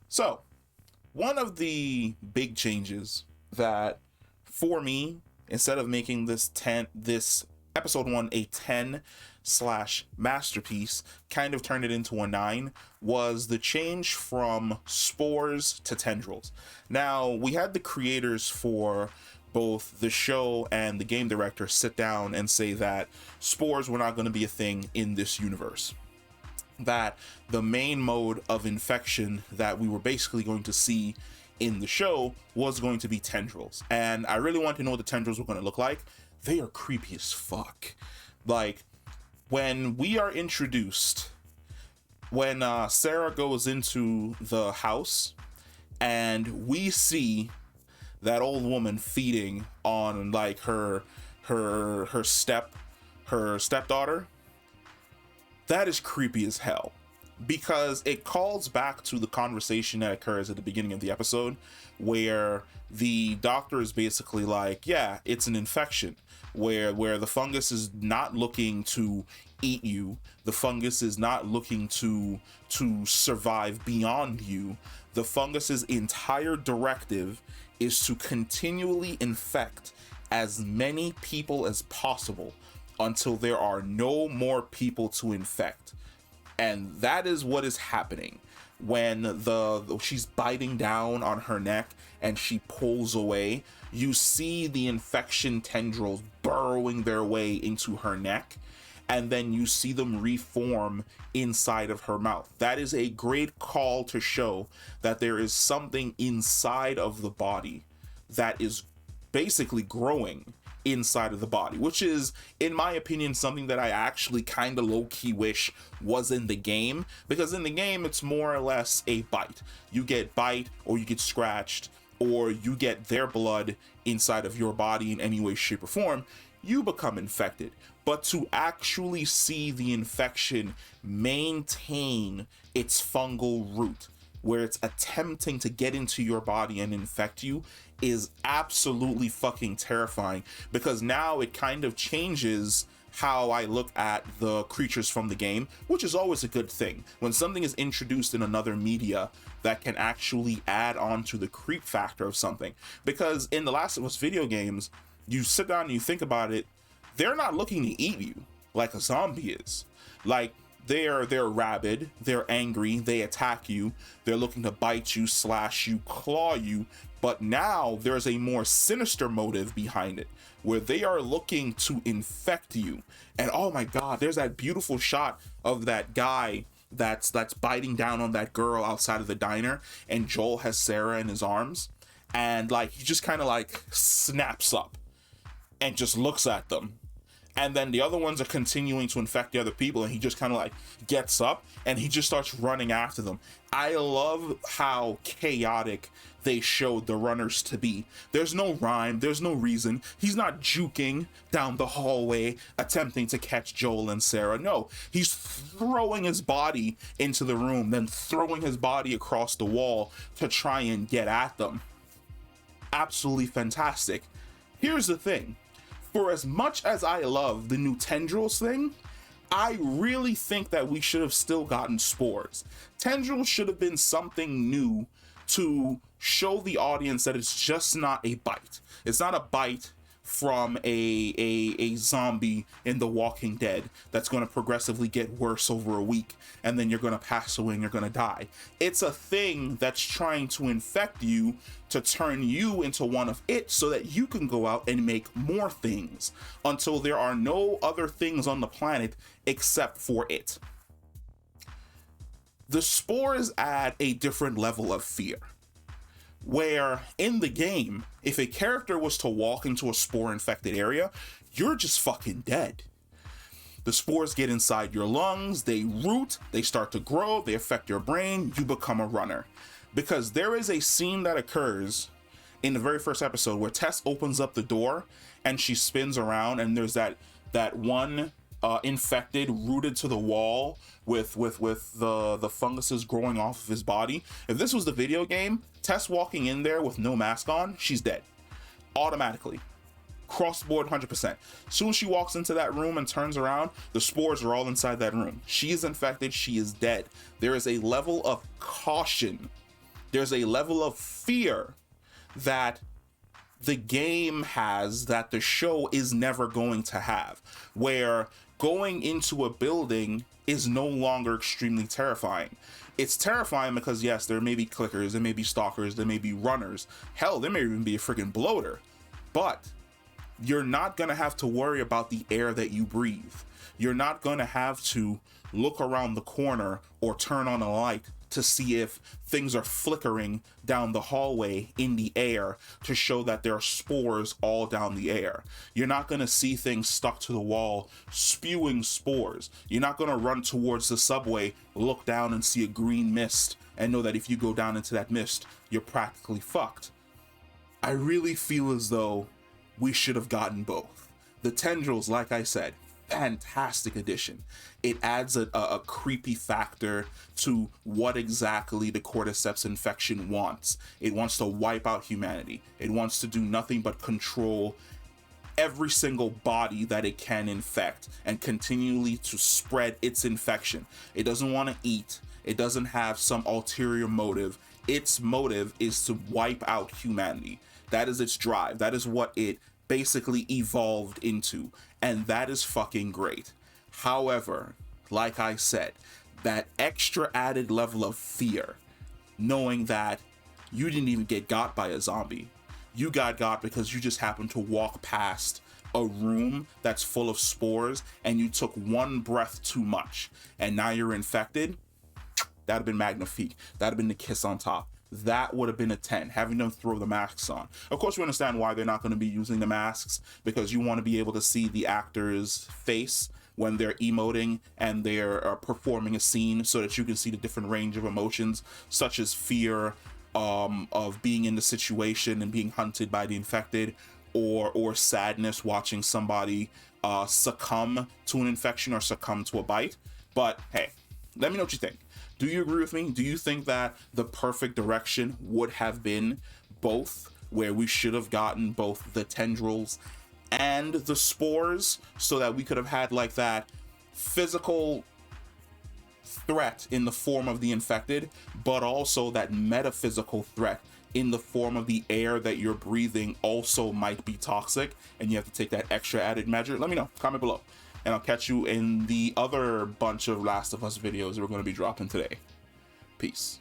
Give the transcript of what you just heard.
So, one of the big changes that, for me, instead of making this episode 1 a 10 slash masterpiece, kind of turned it into a 9, was the change from spores to tendrils. Now, we had the creators for both the show and the game director sit down and say that spores were not going to be a thing in this universe, that the main mode of infection that we were basically going to see in the show was going to be tendrils. And I really want to know what the tendrils were going to look like. They are creepy as fuck. Like, when we are introduced, when Sarah goes into the house and we see that old woman feeding on like her stepdaughter, that is creepy as hell, because it calls back to the conversation that occurs at the beginning of the episode where the doctor is basically like, yeah, it's an infection, where the fungus is not looking to eat you, the fungus is not looking to survive beyond you. The fungus's entire directive is to continually infect as many people as possible until there are no more people to infect. And that is what is happening when she's biting down on her neck and she pulls away. You see the infection tendrils burrowing their way into her neck, and then you see them reform inside of her mouth. That is a great call to show that there is something inside of the body that is basically growing inside of the body, which is, in my opinion, something that I actually kind of low-key wish was in the game, because in the game it's more or less a bite. You get bite, or you get scratched, or you get their blood inside of your body in any way, shape, or form, you become infected. But to actually see the infection maintain its fungal root, where it's attempting to get into your body and infect you, is absolutely fucking terrifying, because now it kind of changes how I look at the creatures from the game, which is always a good thing. When something is introduced in another media that can actually add on to the creep factor of something. Because in the Last of Us video games, you sit down and you think about it, they're not looking to eat you like a zombie is. Like, they're rabid, they're angry, they attack you, they're looking to bite you, slash you, claw you, but now there's a more sinister motive behind it, where they are looking to infect you. And oh my god, there's that beautiful shot of that guy that's biting down on that girl outside of the diner, and Joel has Sarah in his arms, and like he just kind of like snaps up and just looks at them. And then the other ones are continuing to infect the other people, and he just kind of like gets up and he just starts running after them. I love how chaotic they showed the runners to be. There's no rhyme, there's no reason. He's not juking down the hallway attempting to catch Joel and Sarah. No, he's throwing his body into the room, then throwing his body across the wall to try and get at them. Absolutely fantastic. Here's the thing. For as much as I love the new tendrils thing, I really think that we should have still gotten spores. Tendrils should have been something new to show the audience that it's just not a bite. It's not a bite from a zombie in The Walking Dead that's going to progressively get worse over a week, and then you're going to pass away and you're going to die. It's a thing that's trying to infect you to turn you into one of it, so that you can go out and make more things until there are no other things on the planet except for it. The spores add a different level of fear, where in the game, if a character was to walk into a spore infected area, you're just fucking dead. The spores get inside your lungs, they root, they start to grow, they affect your brain, you become a runner. Because there is a scene that occurs in the very first episode where Tess opens up the door and she spins around, and there's that one infected rooted to the wall with the funguses growing off of his body. If this was the video game, Tess walking in there with no mask on, she's dead automatically, cross board 100%. Soon as she walks into that room and turns around, the spores are all inside that room. She is infected, she is dead. There is a level of caution There's a level of fear that the game has that the show is never going to have, where going into a building is no longer extremely terrifying. It's terrifying because, yes, there may be clickers, there may be stalkers, there may be runners. Hell, there may even be a freaking bloater. But you're not going to have to worry about the air that you breathe. You're not going to have to look around the corner or turn on a light to see if things are flickering down the hallway in the air to show that there are spores all down the air. You're not going to see things stuck to the wall spewing spores. You're not going to run towards the subway, look down and see a green mist and know that if you go down into that mist, you're practically fucked. I really feel as though we should have gotten both. The Tendrils, like I said, fantastic addition. It adds a creepy factor to what exactly the cordyceps infection wants. It wants to wipe out humanity. It wants to do nothing but control every single body that it can infect and continually to spread its infection. It doesn't want to eat. It doesn't have some ulterior motive. Its motive is to wipe out humanity. That is its drive. That is what it basically evolved into, and that is fucking great. However, like I said, that extra added level of fear, knowing that you didn't even get got by a zombie. You got because you just happened to walk past a room that's full of spores and you took one breath too much and now you're infected. That'd have been magnifique. That'd have been the kiss on top. That would have been a 10, having them throw the masks on. Of course, we understand why they're not going to be using the masks, because you want to be able to see the actor's face when they're emoting and they're performing a scene, so that you can see the different range of emotions, such as fear of being in the situation and being hunted by the infected, or sadness watching somebody succumb to an infection or succumb to a bite. But hey, let me know what you think. Do you agree with me? Do you think that the perfect direction would have been both, where we should have gotten both the Tendrils and the spores, so that we could have had like that physical threat in the form of the infected, but also that metaphysical threat in the form of the air that you're breathing also might be toxic, and you have to take that extra added measure? Let me know, comment below. And I'll catch you in the other bunch of Last of Us videos we're going to be dropping today. Peace.